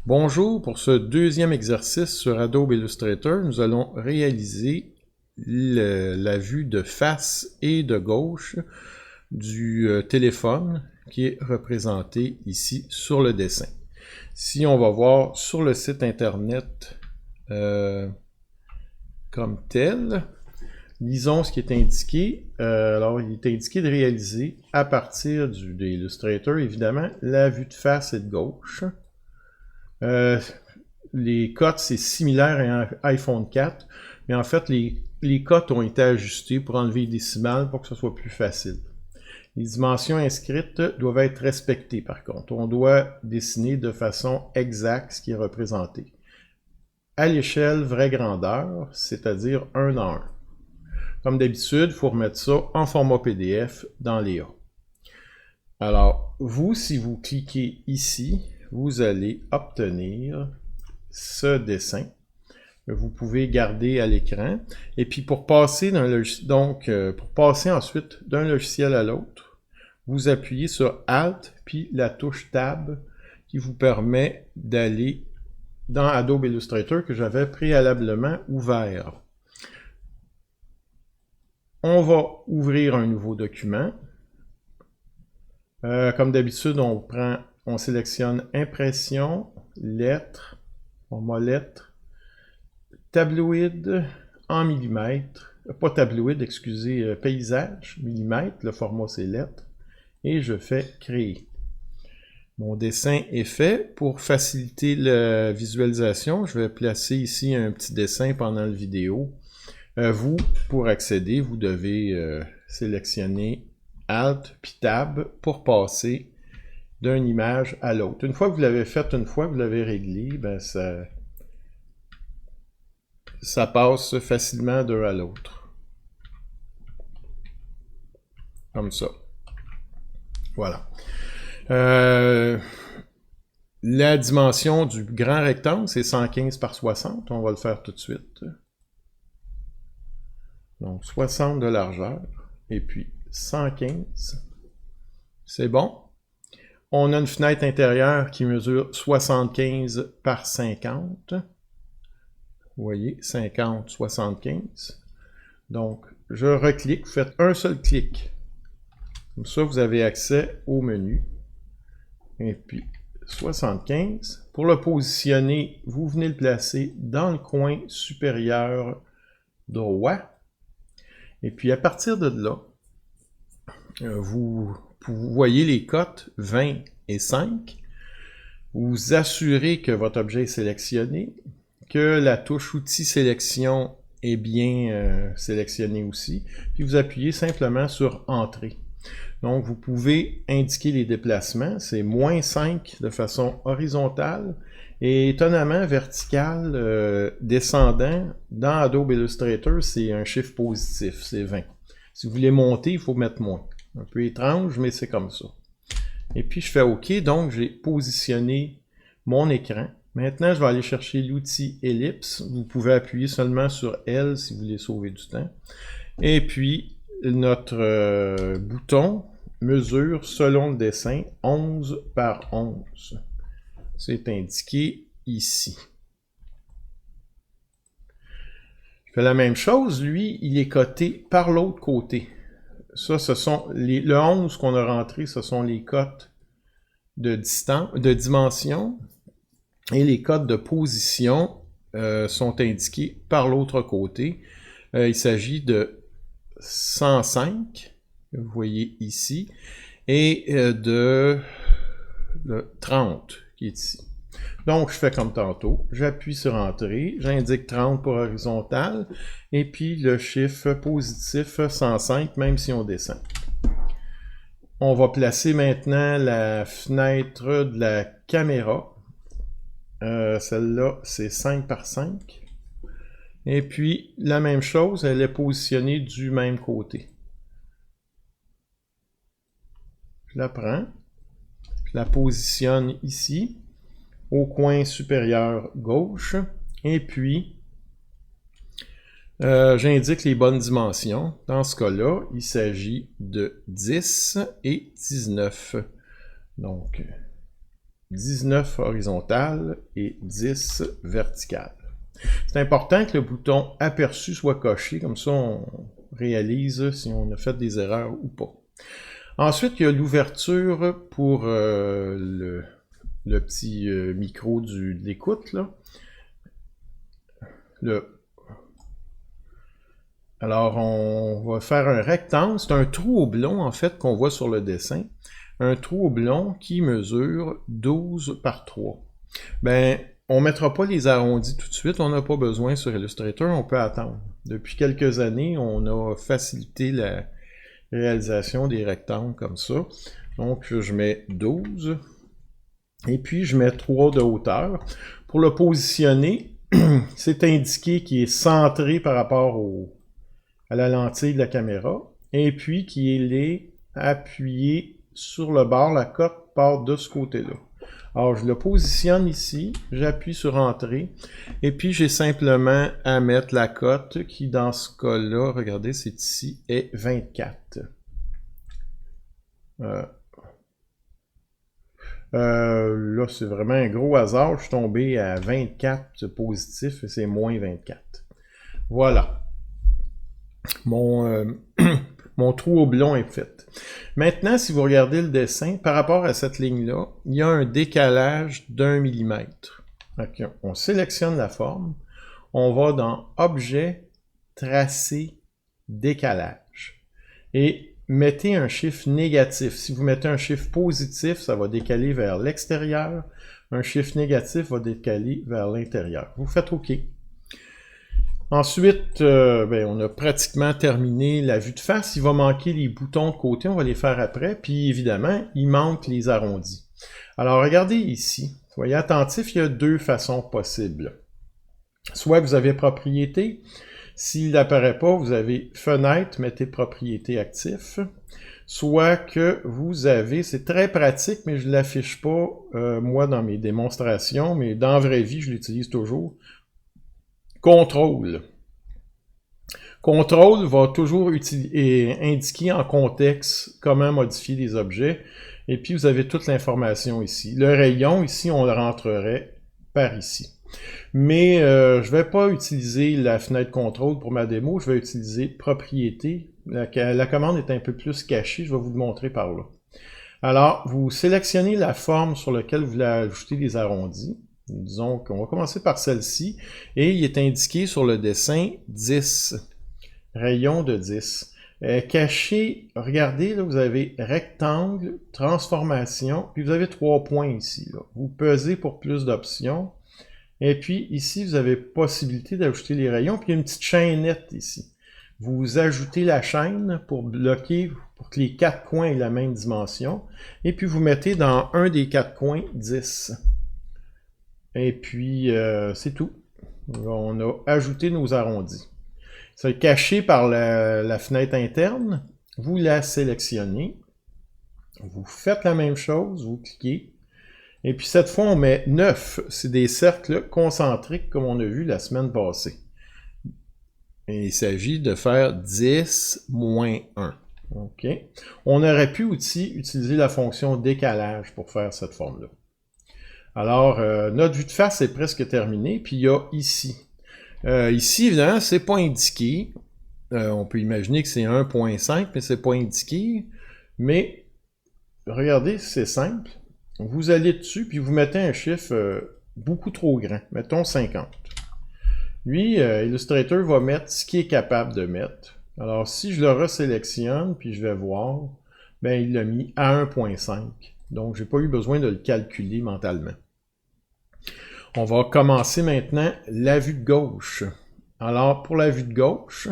Bonjour, pour ce deuxième exercice sur Adobe Illustrator, nous allons réaliser la vue de face et de gauche du téléphone qui est représenté ici sur le dessin. Si on va voir sur le site internet comme tel, lisons ce qui est indiqué. Alors, il est indiqué de réaliser à partir de Illustrator, évidemment, la vue de face et de gauche. Les cotes, c'est similaire à un iPhone 4, mais en fait, les cotes ont été ajustées pour enlever les décimales pour que ce soit plus facile. Les dimensions inscrites doivent être respectées, par contre. On doit dessiner de façon exacte ce qui est représenté. À l'échelle vraie grandeur, c'est-à-dire 1 à 1. Comme d'habitude, il faut remettre ça en format PDF dans les A. Alors, si vous cliquez ici, vous allez obtenir ce dessin que vous pouvez garder à l'écran. Et puis pour passer ensuite d'un logiciel à l'autre, vous appuyez sur Alt puis la touche Tab qui vous permet d'aller dans Adobe Illustrator que j'avais préalablement ouvert. On va ouvrir un nouveau document. Comme d'habitude, on sélectionne Impression, Lettres, format lettres, tabloïd en millimètres, pas tabloïd, excusez, paysage, millimètres, le format c'est lettres, et je fais Créer. Mon dessin est fait. Pour faciliter la visualisation, je vais placer ici un petit dessin pendant la vidéo. Pour accéder, vous devez sélectionner Alt puis Tab pour passer d'une image à l'autre. Une fois que vous l'avez fait, une fois que vous l'avez réglé, ben ça passe facilement d'un à l'autre. Comme ça. Voilà. La dimension du grand rectangle, c'est 115 par 60. On va le faire tout de suite. Donc, 60 de largeur. Et puis, 115. C'est bon. On a une fenêtre intérieure qui mesure 75 par 50. Vous voyez, 50, 75. Donc, je reclique, vous faites un seul clic. Comme ça, vous avez accès au menu. Et puis, 75. Pour le positionner, vous venez le placer dans le coin supérieur droit. Et puis, à partir de là, vous voyez les cotes 20 et 5. Vous assurez que votre objet est sélectionné, que la touche outil sélection est bien sélectionnée aussi, puis vous appuyez simplement sur Entrée. Donc vous pouvez indiquer les déplacements, c'est -5 de façon horizontale et étonnamment vertical descendant. Dans Adobe Illustrator, c'est un chiffre positif, c'est 20. Si vous voulez monter, il faut mettre moins. Un peu étrange, mais c'est comme ça. Et puis je fais OK, donc j'ai positionné mon écran. Maintenant, je vais aller chercher l'outil ellipse. Vous pouvez appuyer seulement sur L si vous voulez sauver du temps. Et puis, notre bouton mesure, selon le dessin, 11 par 11. C'est indiqué ici. Je fais la même chose. Lui, il est coté par l'autre côté. Ça, ce sont le 11 qu'on a rentré, ce sont les cotes de dimension. Et les codes de position sont indiqués par l'autre côté. Il s'agit de 105, que vous voyez ici, et de 30, qui est ici. Donc, je fais comme tantôt, j'appuie sur Entrée, j'indique 30 pour horizontal, et puis le chiffre positif 105, même si on descend. On va placer maintenant la fenêtre de la caméra. Celle-là, c'est 5 par 5. Et puis, la même chose, elle est positionnée du même côté. Je la prends, je la positionne ici, au coin supérieur gauche, et puis, j'indique les bonnes dimensions. Dans ce cas-là, il s'agit de 10 et 19. Donc, 19 horizontales et 10 verticales. C'est important que le bouton aperçu soit coché, comme ça on réalise si on a fait des erreurs ou pas. Ensuite, il y a l'ouverture pour le petit micro de l'écoute, là. Alors, on va faire un rectangle. C'est un trou oblong, en fait, qu'on voit sur le dessin. Un trou oblong qui mesure 12 par 3. Ben, on ne mettra pas les arrondis tout de suite. On n'a pas besoin sur Illustrator. On peut attendre. Depuis quelques années, on a facilité la réalisation des rectangles comme ça. Donc, je mets 12. Et puis, je mets 3 de hauteur. Pour le positionner, c'est indiqué qu'il est centré par rapport à la lentille de la caméra. Et puis, qu'il est appuyé sur le bord. La cote part de ce côté-là. Alors, je le positionne ici. J'appuie sur Entrée. Et puis, j'ai simplement à mettre la cote qui, dans ce cas-là, regardez, c'est ici, est 24. Là, c'est vraiment un gros hasard. Je suis tombé à 24 positif et c'est moins 24. Voilà. Mon trou oblong est fait. Maintenant, si vous regardez le dessin, par rapport à cette ligne-là, il y a un décalage d'1 mm. Okay. On sélectionne la forme. On va dans Objet, Tracer, Décalage. Et mettez un chiffre négatif. Si vous mettez un chiffre positif, ça va décaler vers l'extérieur. Un chiffre négatif va décaler vers l'intérieur. Vous faites OK. Ensuite, on a pratiquement terminé la vue de face. Il va manquer les boutons de côté, on va les faire après. Puis évidemment, il manque les arrondis. Alors regardez ici. Soyez attentifs, il y a deux façons possibles. Soit vous avez propriété. S'il n'apparaît pas, vous avez fenêtre, mettez propriété actif. Soit que vous avez, c'est très pratique, mais je ne l'affiche pas moi dans mes démonstrations, mais dans la vraie vie, je l'utilise toujours. Contrôle. Contrôle va toujours indiquer en contexte comment modifier les objets. Et puis, vous avez toute l'information ici. Le rayon, ici, on le rentrerait par ici. Mais je ne vais pas utiliser la fenêtre contrôle pour ma démo. Je vais utiliser propriété. La commande est un peu plus cachée. Je vais vous le montrer par là. Alors, vous sélectionnez la forme sur laquelle vous voulez ajouter les arrondis. Disons qu'on va commencer par celle-ci, et il est indiqué sur le dessin 10, rayon de 10. Caché, regardez, là, vous avez rectangle, transformation, puis vous avez 3 points ici. Là. Vous pesez pour plus d'options, et puis ici, vous avez possibilité d'ajouter les rayons, puis il y a une petite chaînette ici. Vous ajoutez la chaîne pour bloquer, pour que les 4 coins aient la même dimension, et puis vous mettez dans un des 4 coins 10. Et puis, c'est tout. On a ajouté nos arrondis. C'est caché par la fenêtre interne. Vous la sélectionnez. Vous faites la même chose. Vous cliquez. Et puis, cette fois, on met 9. C'est des cercles concentriques comme on a vu la semaine passée. Et il s'agit de faire 10 moins 1. OK. On aurait pu aussi utiliser la fonction décalage pour faire cette forme-là. Alors, notre vue de face est presque terminée, puis il y a ici. Ici, évidemment, c'est pas indiqué. On peut imaginer que c'est 1.5, mais c'est pas indiqué. Mais, regardez, c'est simple. Vous allez dessus, puis vous mettez un chiffre beaucoup trop grand. Mettons 50. Lui, Illustrator va mettre ce qu'il est capable de mettre. Alors, si je le resélectionne, puis je vais voir, ben il l'a mis à 1.5. Donc, j'ai pas eu besoin de le calculer mentalement. On va commencer maintenant la vue de gauche. Alors, pour la vue de gauche,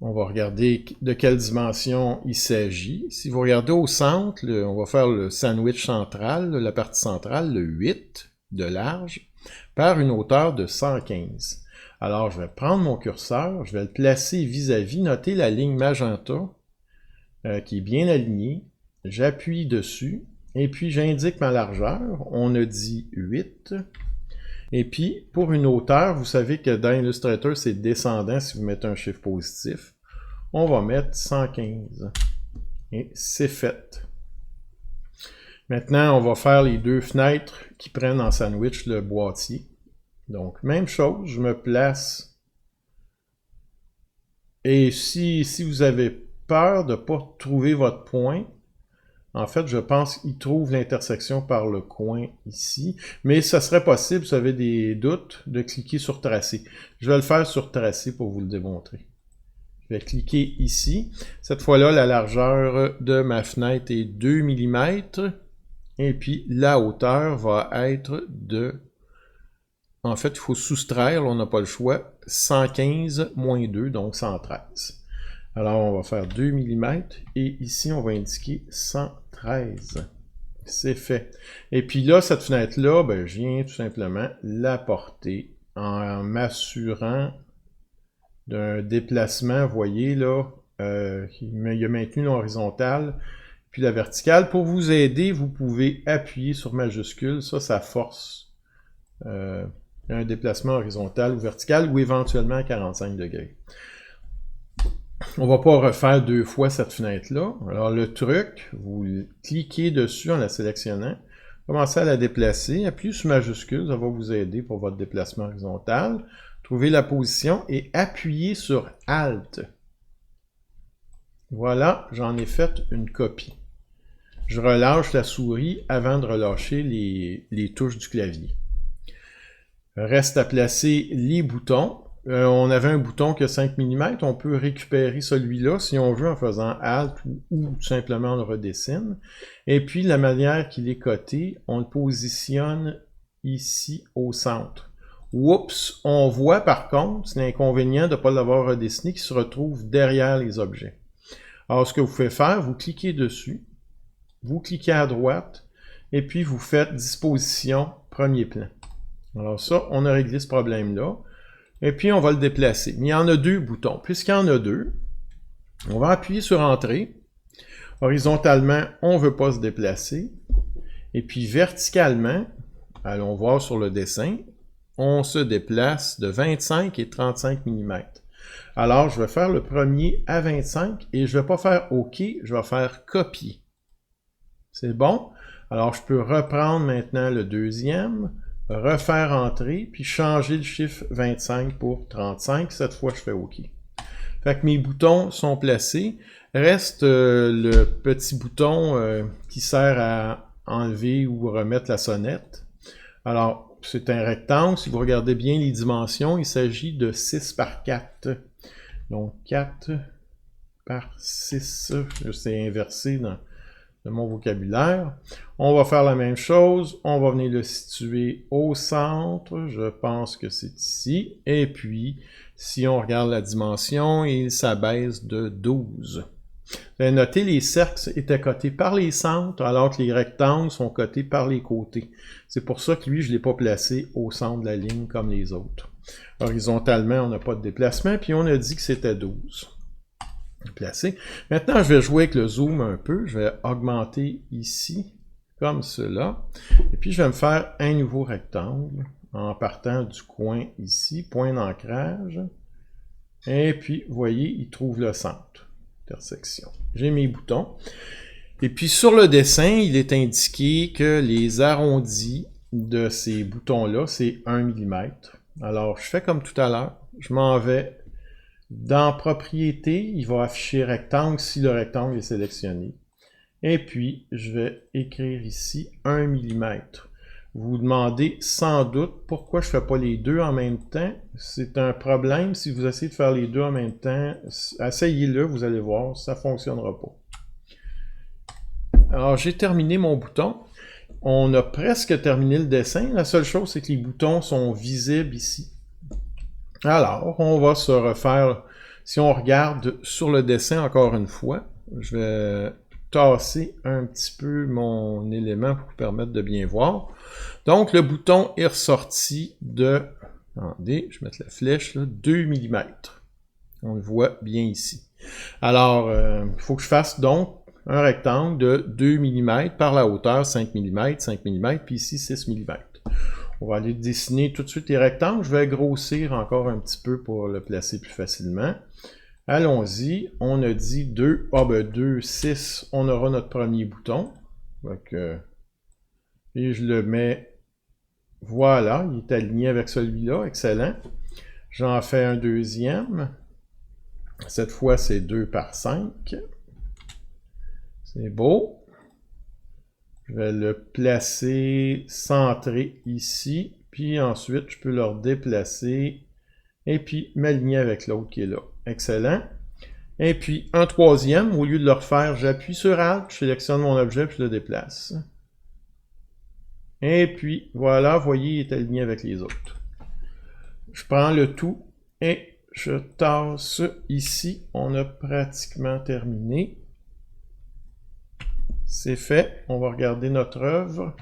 on va regarder de quelle dimension il s'agit. Si vous regardez au centre, on va faire le sandwich central, la partie centrale, le 8 de large, par une hauteur de 115. Alors, je vais prendre mon curseur, je vais le placer vis-à-vis, notez la ligne magenta qui est bien alignée. J'appuie dessus. Et puis, j'indique ma largeur. On a dit 8. Et puis, pour une hauteur, vous savez que dans Illustrator, c'est descendant si vous mettez un chiffre positif. On va mettre 115. Et c'est fait. Maintenant, on va faire les deux fenêtres qui prennent en sandwich le boîtier. Donc, même chose, je me place. Et si vous avez peur de ne pas trouver votre point, en fait, je pense qu'il trouve l'intersection par le coin ici. Mais ça serait possible, si vous avez des doutes, de cliquer sur Tracer. Je vais le faire sur Tracer pour vous le démontrer. Je vais cliquer ici. Cette fois-là, la largeur de ma fenêtre est 2 mm. Et puis, la hauteur va être de... En fait, il faut soustraire, là, on n'a pas le choix. 115 moins 2, donc 113. Alors, on va faire 2 mm. Et ici, on va indiquer 113. C'est fait. Et puis là, cette fenêtre-là, ben, je viens tout simplement la porter en m'assurant d'un déplacement, vous voyez là, il a maintenu l'horizontale, puis la verticale. Pour vous aider, vous pouvez appuyer sur majuscule, ça force un déplacement horizontal ou vertical, ou éventuellement à 45 degrés. On ne va pas refaire deux fois cette fenêtre-là. Alors le truc, vous cliquez dessus en la sélectionnant, commencez à la déplacer, appuyez sur majuscule, ça va vous aider pour votre déplacement horizontal. Trouvez la position et appuyez sur Alt. Voilà, j'en ai fait une copie. Je relâche la souris avant de relâcher les touches du clavier. Reste à placer les boutons. On avait un bouton qui a 5 mm, on peut récupérer celui-là si on veut en faisant Alt ou tout simplement on le redessine. Et puis la manière qu'il est coté, on le positionne ici au centre. Oups, on voit par contre, c'est l'inconvénient de ne pas l'avoir redessiné, qui se retrouve derrière les objets. Alors ce que vous pouvez faire, vous cliquez dessus, vous cliquez à droite, et puis vous faites disposition premier plan. Alors ça, on a réglé ce problème-là. Et puis, on va le déplacer. Mais il y en a deux boutons. Puisqu'il y en a deux, on va appuyer sur Entrée. Horizontalement, on ne veut pas se déplacer. Et puis, verticalement, allons voir sur le dessin, on se déplace de 25 et 35 mm. Alors, je vais faire le premier à 25 et je ne vais pas faire OK, je vais faire Copier. C'est bon? Alors, je peux reprendre maintenant le deuxième, refaire entrer, puis changer le chiffre 25 pour 35. Cette fois, je fais OK. Fait que mes boutons sont placés. Reste le petit bouton qui sert à enlever ou remettre la sonnette. Alors, c'est un rectangle. Si vous regardez bien les dimensions, il s'agit de 6 par 4. Donc, 4 par 6. C'est inversé dans mon vocabulaire. On va faire la même chose. On va venir le situer au centre. Je pense que c'est ici. Et puis, si on regarde la dimension, il s'abaisse de 12. Vous avez noté, les cercles étaient cotés par les centres, alors que les rectangles sont cotés par les côtés. C'est pour ça que lui, je ne l'ai pas placé au centre de la ligne comme les autres. Horizontalement, on n'a pas de déplacement, puis on a dit que c'était 12. Placé. Maintenant, je vais jouer avec le zoom un peu. Je vais augmenter ici, comme cela. Et puis, je vais me faire un nouveau rectangle en partant du coin ici, point d'ancrage. Et puis, vous voyez, il trouve le centre. Intersection. J'ai mes boutons. Et puis, sur le dessin, il est indiqué que les arrondis de ces boutons-là, c'est 1 mm. Alors, je fais comme tout à l'heure. Je m'en vais dans Propriétés, il va afficher rectangle si le rectangle est sélectionné. Et puis, je vais écrire ici 1 mm. Vous vous demandez sans doute pourquoi je ne fais pas les deux en même temps. C'est un problème. Si vous essayez de faire les deux en même temps, essayez-le, vous allez voir, ça ne fonctionnera pas. Alors, j'ai terminé mon bouton. On a presque terminé le dessin. La seule chose, c'est que les boutons sont visibles ici. Alors, on va se refaire, si on regarde sur le dessin encore une fois, je vais tasser un petit peu mon élément pour vous permettre de bien voir. Donc, le bouton est ressorti de, attendez, je vais mettre la flèche, là, 2 mm. On le voit bien ici. Alors, il faut que je fasse donc un rectangle de 2 mm par la hauteur, 5 mm, 5 mm, puis ici 6 mm. On va aller dessiner tout de suite les rectangles. Je vais grossir encore un petit peu pour le placer plus facilement. Allons-y. On a dit 2, 2, 6. On aura notre premier bouton. Donc, Et je le mets, voilà, il est aligné avec celui-là, excellent. J'en fais un deuxième. Cette fois, c'est 2 par 5. C'est beau. Je vais le placer centré ici. Puis ensuite, je peux le redéplacer. Et puis, m'aligner avec l'autre qui est là. Excellent. Et puis, un troisième. Au lieu de le refaire, j'appuie sur Alt. Je sélectionne mon objet puis je le déplace. Et puis, voilà, vous voyez, il est aligné avec les autres. Je prends le tout et je tasse ici. On a pratiquement terminé. C'est fait. On va regarder notre œuvre.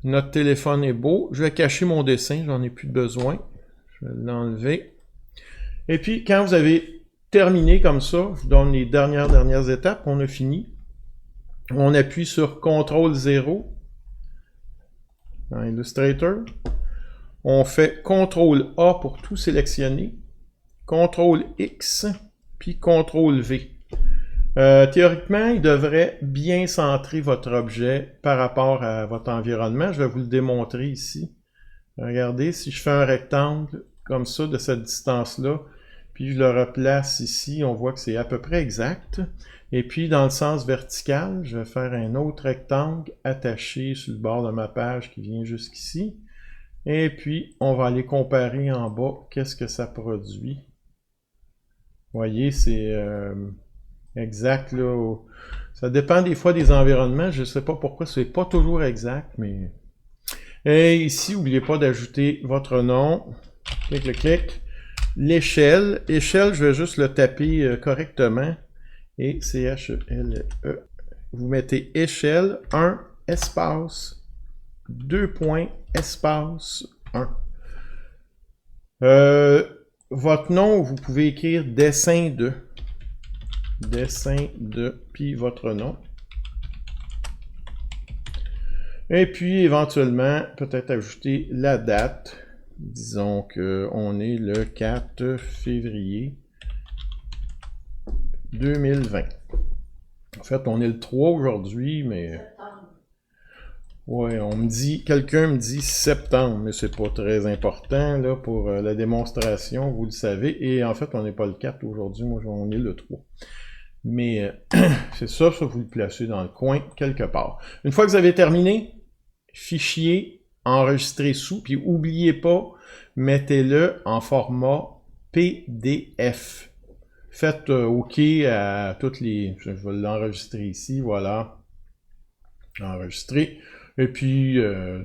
Notre téléphone est beau. Je vais cacher mon dessin. J'en ai plus de besoin. Je vais l'enlever. Et puis, quand vous avez terminé comme ça, je vous donne les dernières étapes. On a fini. On appuie sur CTRL 0 dans Illustrator. On fait CTRL A pour tout sélectionner. CTRL X, puis CTRL V. Théoriquement, il devrait bien centrer votre objet par rapport à votre environnement. Je vais vous le démontrer ici. Regardez, si je fais un rectangle comme ça, de cette distance-là, puis je le replace ici, on voit que c'est à peu près exact. Et puis, dans le sens vertical, je vais faire un autre rectangle attaché sur le bord de ma page qui vient jusqu'ici. Et puis, on va aller comparer en bas qu'est-ce que ça produit. Vous voyez, c'est exact là. Ça dépend des fois des environnements. Je ne sais pas pourquoi c'est pas toujours exact, mais... Et ici, n'oubliez pas d'ajouter votre nom. Clic, clic. L'échelle. Échelle, je vais juste le taper correctement. Et C-H-E-L-E. Vous mettez échelle 1 espace 2 points, espace 1. Votre nom, vous pouvez écrire dessin de, puis votre nom. Et puis, éventuellement, peut-être ajouter la date. Disons qu'on est le 4 février 2020. En fait, on est le 3 aujourd'hui, mais... Ouais, quelqu'un me dit septembre, mais c'est pas très important là pour la démonstration, vous le savez. Et en fait, on n'est pas le 4 aujourd'hui, moi on est le 3. Mais c'est ça, vous le placez dans le coin quelque part. Une fois que vous avez terminé, fichier, enregistrer sous, puis n'oubliez pas, mettez-le en format PDF. Faites OK à toutes les... Je vais l'enregistrer ici, voilà. Enregistrer. Et puis,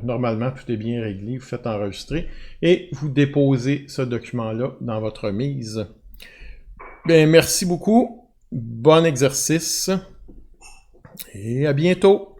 normalement, tout est bien réglé. Vous faites enregistrer et vous déposez ce document-là dans votre mise. Bien, merci beaucoup. Bon exercice et à bientôt.